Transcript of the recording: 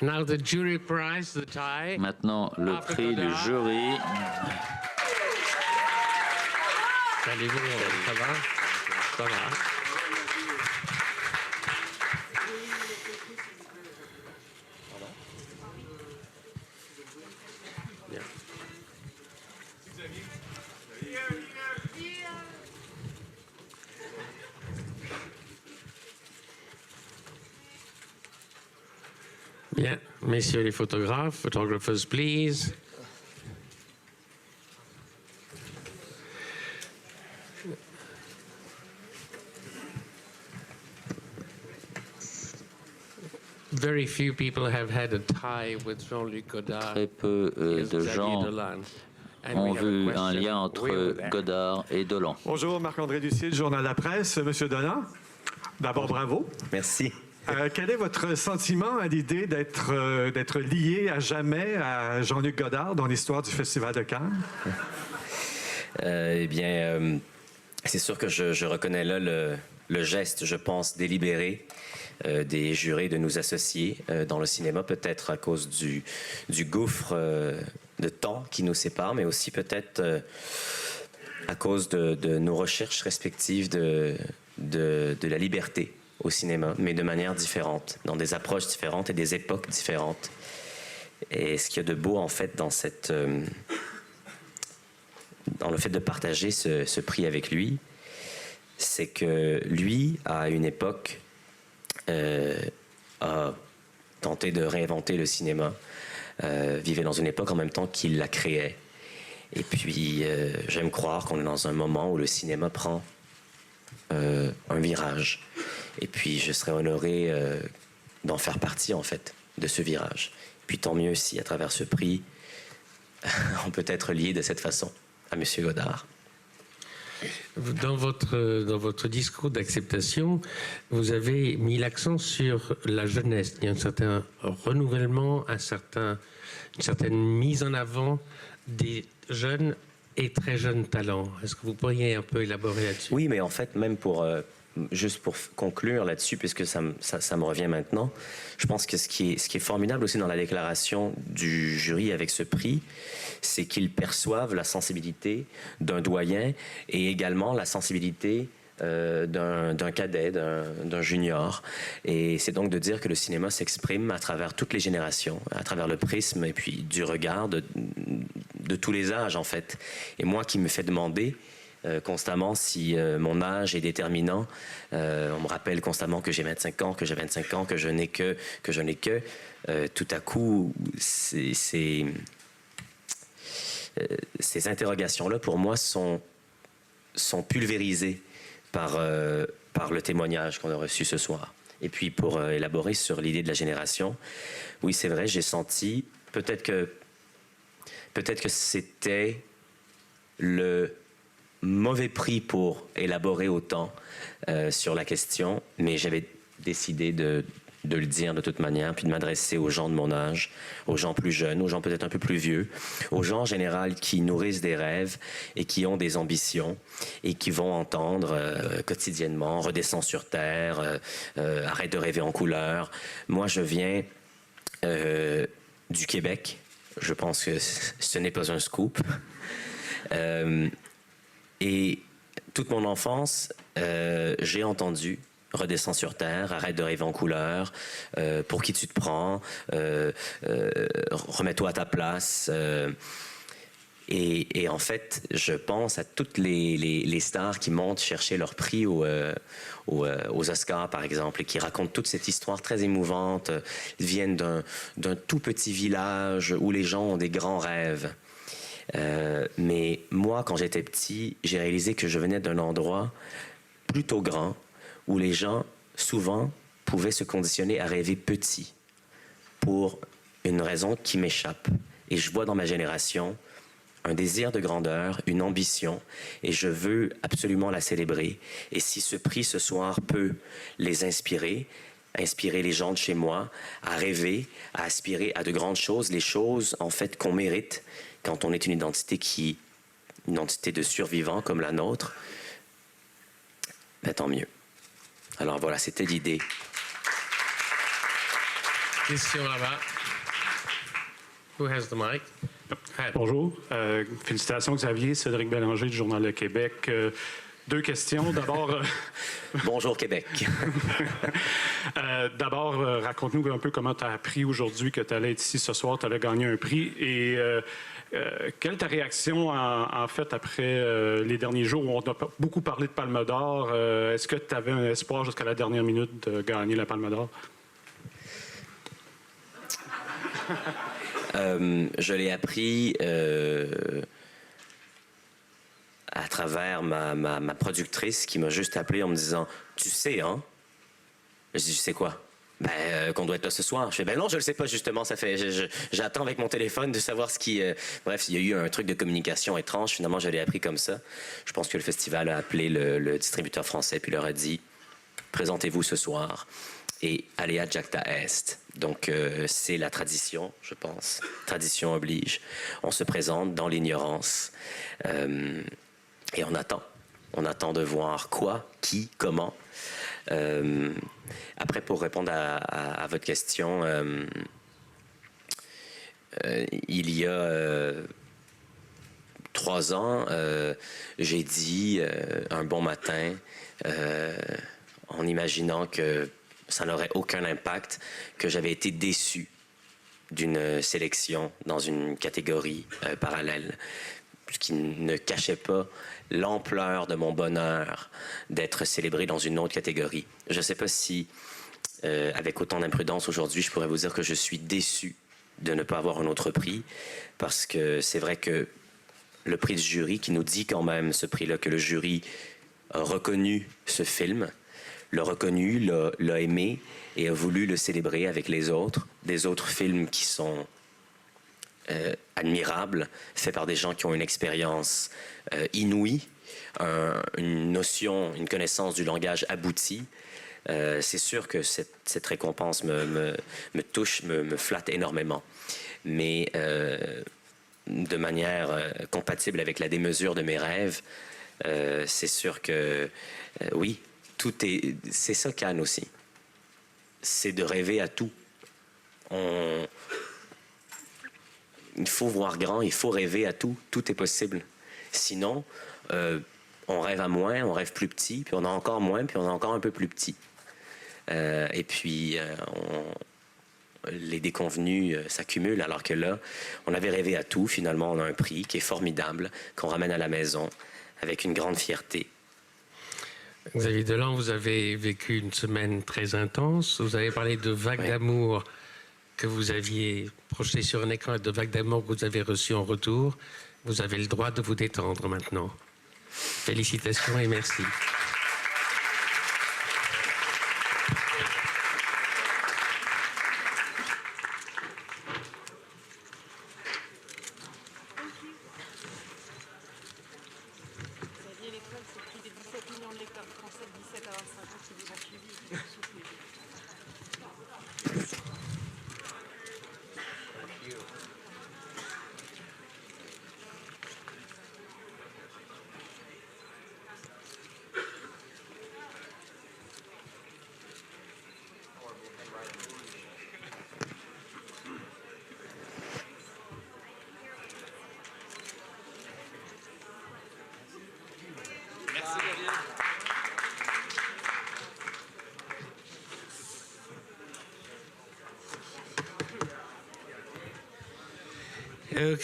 Now the jury prize, the tie. Maintenant, le prix du jury. Allez-vous, ça va? Ça va. Bien, messieurs les photographes, photographers, please. Very few people have had a tie with Jean-Luc Godard. Très peu de gens ont vu un lien entre Godard et Dolan. Bonjour, Marc-André Ducier, du Journal La Presse. Monsieur Dolan, d'abord, bravo. Merci. Quel est votre sentiment à l'idée d'être lié à jamais à Jean-Luc Godard dans l'histoire du Festival de Cannes? Eh bien, c'est sûr que je reconnais là le geste, je pense, délibéré des jurés de nous associer dans le cinéma, peut-être à cause du gouffre de temps qui nous sépare, mais aussi peut-être à cause de nos recherches respectives de la liberté au cinéma, mais de manière différente, dans des approches différentes et des époques différentes. Et ce qu'il y a de beau, en fait, dans le fait de partager ce prix avec lui, c'est que lui, à une époque, a tenté de réinventer le cinéma, vivait dans une époque en même temps qu'il la créait. Et puis, j'aime croire qu'on est dans un moment où le cinéma prend un virage. Et puis, je serais honoré d'en faire partie, en fait, de ce virage. Puis, tant mieux si, à travers ce prix, on peut être lié de cette façon à M. Godard. Dans votre discours d'acceptation, vous avez mis l'accent sur la jeunesse. Il y a un certain renouvellement, une certaine mise en avant des jeunes et très jeunes talents. Est-ce que vous pourriez un peu élaborer là-dessus? Oui, mais en fait, même juste pour conclure là-dessus, puisque ça me revient maintenant, je pense que ce qui est formidable aussi dans la déclaration du jury avec ce prix, c'est qu'ils perçoivent la sensibilité d'un doyen et également la sensibilité d'un cadet, d'un junior. Et c'est donc de dire que le cinéma s'exprime à travers toutes les générations, à travers le prisme et puis du regard de tous les âges, en fait. Et moi qui me fais demander constamment si mon âge est déterminant. On me rappelle constamment que j'ai 25 ans, que j'ai 25 ans, que je n'ai que. Tout à coup, ces interrogations-là, pour moi, sont pulvérisées par le témoignage qu'on a reçu ce soir. Et puis, pour élaborer sur l'idée de la génération, oui, c'est vrai, j'ai senti, peut-être que c'était le mauvais prix pour élaborer autant sur la question, mais j'avais décidé de le dire de toute manière, puis de m'adresser aux gens de mon âge, aux gens plus jeunes, aux gens peut-être un peu plus vieux, aux gens en général qui nourrissent des rêves et qui ont des ambitions et qui vont entendre quotidiennement « Redescends sur terre »,« Arrête de rêver en couleur ». Moi, je viens du Québec. Je pense que ce n'est pas un scoop. Et toute mon enfance, j'ai entendu « Redescends sur terre »,« Arrête de rêver en couleur »,« Pour qui tu te prends »,« Remets-toi à ta place ». Et en fait, je pense à toutes les stars qui montent chercher leur prix aux Oscars, par exemple, et qui racontent toute cette histoire très émouvante. Ils viennent d'un tout petit village où les gens ont des grands rêves. Mais moi, quand j'étais petit, j'ai réalisé que je venais d'un endroit plutôt grand où les gens, souvent, pouvaient se conditionner à rêver petit pour une raison qui m'échappe. Et je vois dans ma génération un désir de grandeur, une ambition, et je veux absolument la célébrer. Et si ce prix ce soir peut les inspirer les gens de chez moi à rêver, à aspirer à de grandes choses, les choses, en fait, qu'on mérite quand on est une identité de survivant comme la nôtre, ben, tant mieux. Alors voilà, c'était l'idée. Question là-bas. Who has the mic? Bonjour. Félicitations, Xavier. Cédric Bélanger du Journal de Québec. Deux questions. D'abord... Bonjour, Québec. D'abord, raconte-nous un peu comment tu as appris aujourd'hui que tu allais être ici ce soir, tu allais gagner un prix. Et quelle est ta réaction, en fait, après les derniers jours où on a beaucoup parlé de Palme d'Or? Est-ce que tu avais un espoir jusqu'à la dernière minute de gagner la Palme d'Or? Je l'ai appris à travers ma productrice qui m'a juste appelé en me disant « Tu sais, hein? » Je dis « Tu sais quoi? » Qu'on doit être là ce soir. Je fais « Ben non, je le sais pas, justement. Ça fait, j'attends avec mon téléphone de savoir ce qui... Bref, il y a eu un truc de communication étrange. Finalement, je l'ai appris comme ça. Je pense que le festival a appelé le distributeur français puis leur a dit « Présentez-vous ce soir. » Et Aléa Jacta Est. Donc, c'est la tradition, je pense. Tradition oblige. On se présente dans l'ignorance. Et on attend. On attend de voir quoi, qui, comment. Après, pour répondre à votre question, il y a 3 ans, j'ai dit un bon matin, en imaginant que ça n'aurait aucun impact, que j'avais été déçu d'une sélection dans une catégorie parallèle, ce qui ne cachait pas l'ampleur de mon bonheur d'être célébré dans une autre catégorie. Je ne sais pas si, avec autant d'imprudence aujourd'hui, je pourrais vous dire que je suis déçu de ne pas avoir un autre prix, parce que c'est vrai que le prix du jury, qui nous dit quand même, ce prix-là, que le jury a reconnu ce film, l'a reconnu, l'a aimé et a voulu le célébrer avec les autres, des autres films qui sont admirables, faits par des gens qui ont une expérience inouïe, une notion, une connaissance du langage aboutie. C'est sûr que cette récompense me touche, me flatte énormément. Mais de manière compatible avec la démesure de mes rêves, c'est sûr que oui, c'est ça Cannes aussi. C'est de rêver à tout. Il faut voir grand, il faut rêver à tout. Tout est possible. Sinon, on rêve à moins, on rêve plus petit, puis on a encore moins, puis on a encore un peu plus petit. Et puis, les déconvenus s'accumulent, alors que là, on avait rêvé à tout. Finalement, on a un prix qui est formidable, qu'on ramène à la maison avec une grande fierté. Xavier Delan, vous avez vécu une semaine très intense. Vous avez parlé de vagues d'amour que vous aviez projetées sur un écran et de vagues d'amour que vous avez reçues en retour. Vous avez le droit de vous détendre maintenant. Félicitations et merci. Okay.